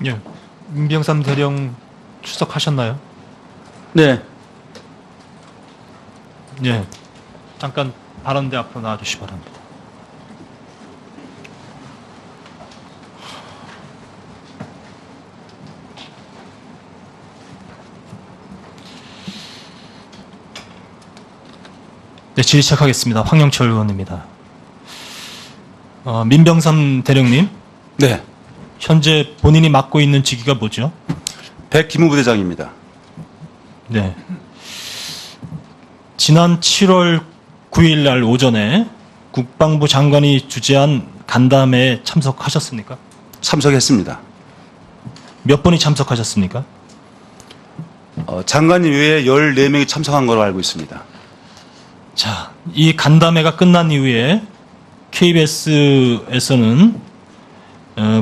예. 민병삼 대령 출석하셨나요? 네. 예. 잠깐 발언대 앞으로 나와주시기 바랍니다. 네, 질의 시작하겠습니다. 황영철 의원입니다. 민병삼 대령님, 네. 현재 본인이 맡고 있는 직위가 뭐죠? 백기무부대장입니다. 네. 지난 7월 9일 날 오전에 국방부 장관이 주재한 간담회에 참석하셨습니까? 참석했습니다. 몇 분이 참석하셨습니까? 장관님 외에 14명이 참석한 걸로 알고 있습니다. 자, 이 간담회가 끝난 이후에 KBS에서는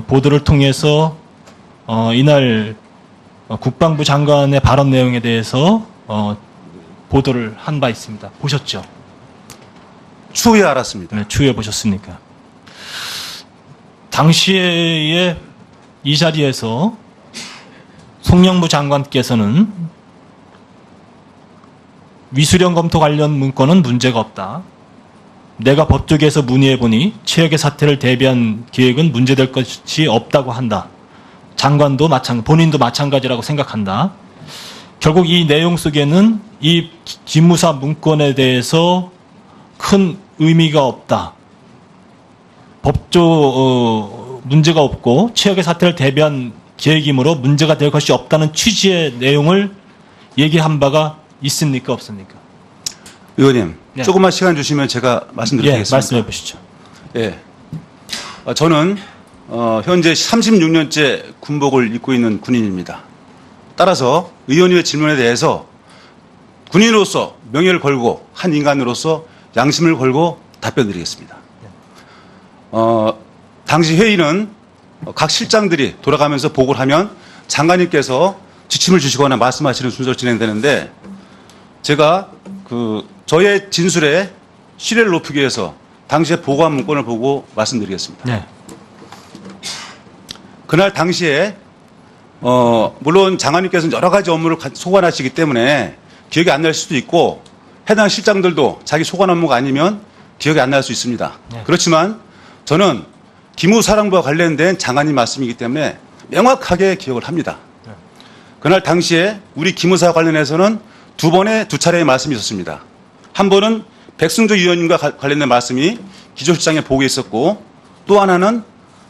보도를 통해서 이날 국방부 장관의 발언 내용에 대해서 보도를 한 바 있습니다. 보셨죠? 추후에 알았습니다. 네, 추후에 보셨습니까? 당시에 이 자리에서 송영무 장관께서는 위수령 검토 관련 문건은 문제가 없다. 내가 법조계에서 문의해보니 최악의 사태를 대비한 계획은 문제될 것이 없다고 한다. 장관도 본인도 마찬가지라고 생각한다. 결국 이 내용 속에는 이 기무사 문건에 대해서 큰 의미가 없다. 문제가 없고 최악의 사태를 대비한 계획이므로 문제가 될 것이 없다는 취지의 내용을 얘기한 바가 있습니까? 없습니까? 의원님, 네. 조금만 시간 주시면 제가 말씀드리겠습니다. 예, 말씀해 보시죠. 예. 저는 현재 36년째 군복을 입고 있는 군인입니다. 따라서 의원님의 질문에 대해서 군인으로서 명예를 걸고 한 인간으로서 양심을 걸고 답변드리겠습니다. 당시 회의는 각 실장들이 돌아가면서 보고를 하면 장관님께서 지침을 주시거나 말씀하시는 순서로 진행되는데 제가 저의 진술에 신뢰를 높이기 위해서 당시에 보고한 문건을 보고 말씀드리겠습니다. 네. 그날 당시에 물론 장관님께서는 여러 가지 업무를 소관하시기 때문에 기억이 안 날 수도 있고 해당 실장들도 자기 소관 업무가 아니면 기억이 안 날 수 있습니다. 네. 그렇지만 저는 기무사령부와 관련된 장관님 말씀이기 때문에 명확하게 기억을 합니다. 네. 그날 당시에 우리 기무사 관련해서는 두 차례의 말씀이 있었습니다. 한 번은 백승조 위원님과 관련된 말씀이 기조실장에 보고에 있었고 또 하나는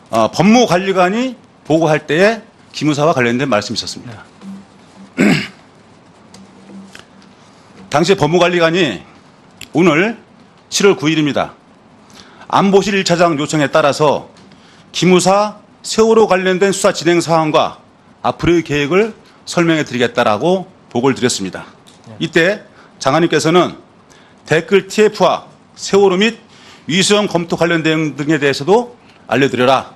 법무관리관이 보고할 때에 기무사와 관련된 말씀이 있었습니다. 당시에 법무관리관이 오늘 7월 9일입니다. 안보실 1차장 요청에 따라서 기무사 세월호 관련된 수사 진행 사항과 앞으로의 계획을 설명해 드리겠다라고 보고를 드렸습니다. 이때 장관님께서는 댓글 TF와 세월호 및 위수령 검토 관련 내용 등에 대해서도 알려드려라.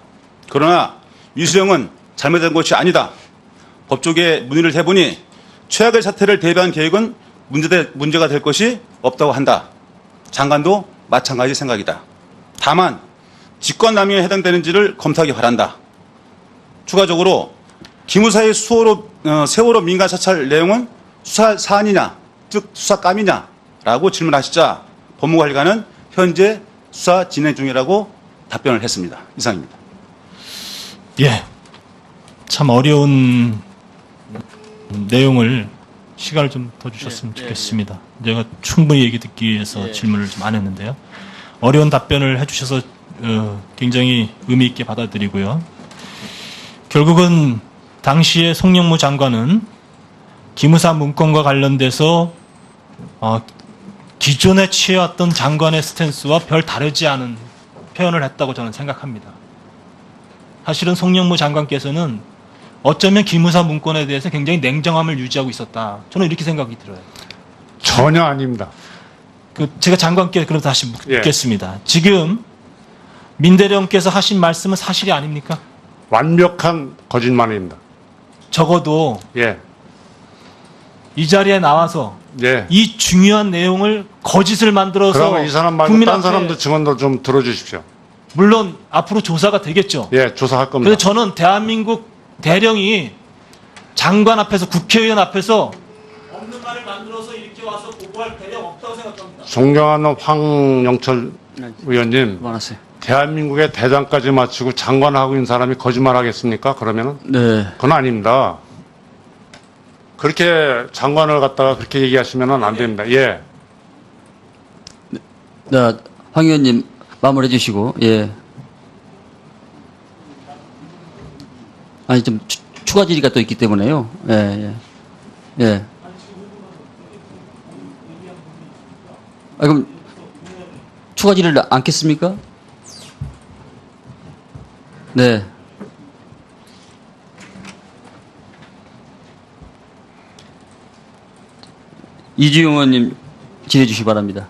그러나 위수령은 잘못된 것이 아니다. 법조계에 문의를 해보니 최악의 사태를 대비한 계획은 문제가 될 것이 없다고 한다. 장관도 마찬가지 생각이다. 다만 직권남용에 해당되는지를 검토하기 바란다. 추가적으로 기무사의 세월호 민간 사찰 내용은 수사 사안이냐, 즉 수사감이냐라고 질문하시자 법무관리관은 현재 수사 진행 중이라고 답변을 했습니다. 이상입니다. 예. 참 어려운 내용을 시간을 좀 더 주셨으면 좋겠습니다. 제가 충분히 얘기 듣기 위해서 질문을 좀 안 했는데요. 어려운 답변을 해주셔서 굉장히 의미 있게 받아들이고요. 결국은 당시에 송영무 장관은 기무사 문건과 관련돼서 기존에 취해왔던 장관의 스탠스와 별 다르지 않은 표현을 했다고 저는 생각합니다. 사실은 송영무 장관께서는 어쩌면 기무사 문건에 대해서 굉장히 냉정함을 유지하고 있었다. 저는 이렇게 생각이 들어요. 전혀 아닙니다. 제가 장관께 그럼 다시 예. 묻겠습니다. 지금 민 대령께서 하신 말씀은 사실이 아닙니까? 완벽한 거짓말입니다. 적어도 예, 이 자리에 나와서 예. 이 중요한 내용을 거짓을 만들어서 그러면 이 사람 말고 국민 다른 앞에 사람들 증언도 좀 들어주십시오. 물론 앞으로 조사가 되겠죠. 예, 조사할 겁니다. 그래서 저는 대한민국 대령이 장관 앞에서 국회의원 앞에서 없는 말을 만들어서 이렇게 와서 보고할 대령 없다고 생각합니다. 존경하는 황영철 의원님, 그만하세요. 대한민국의 대장까지 마치고 장관하고 있는 사람이 거짓말 하겠습니까? 그러면은? 네. 그건 아닙니다. 그렇게 장관을 갖다가 그렇게 얘기하시면 안 됩니다. 예. 네, 황 의원님 마무리해 주시고, 예. 아니, 좀 추가 질의가 또 있기 때문에요. 예, 예. 예. 아, 그럼 추가 질의를 않겠습니까? 네. 이주영 의원님 질의해 주시기 바랍니다.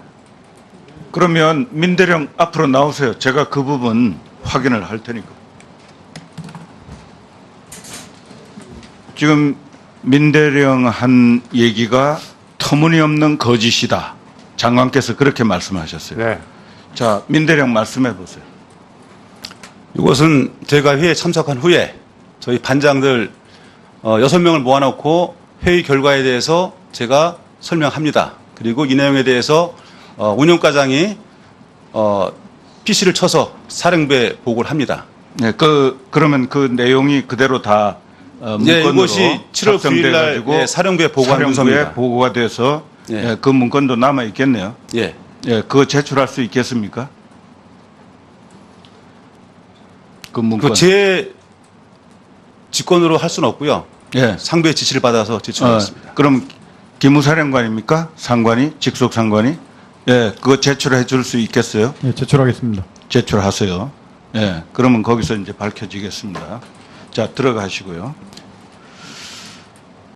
그러면 민대령 앞으로 나오세요. 제가 그 부분 확인을 할 테니까. 지금 민대령 한 얘기가 터무니없는 거짓이다. 장관께서 그렇게 말씀하셨어요. 네. 자, 민대령 말씀해 보세요. 이것은 제가 회의에 참석한 후에 저희 반장들 6명을 모아놓고 회의 결과에 대해서 제가 설명합니다. 그리고 이 내용에 대해서 운영과장이 PC를 쳐서 사령부에 보고를 합니다. 네, 그러면 그 내용이 그대로 다 예, 문건으로 이것이 7월 9일 날 작성돼가지고 사령부에 보고한 사령부에 문서입니다. 보고가 돼서 예. 예, 그 문건도 남아 있겠네요. 예. 예, 그거 제출할 수 있겠습니까? 그 문건. 그 제 직권으로 할 수는 없고요. 예. 상부의 지시를 받아서 제출하겠습니다. 그럼 기무사령관입니까? 상관이? 직속 상관이? 예, 그거 제출해 줄 수 있겠어요? 예, 제출하겠습니다. 제출하세요. 예, 그러면 거기서 이제 밝혀지겠습니다. 자, 들어가시고요.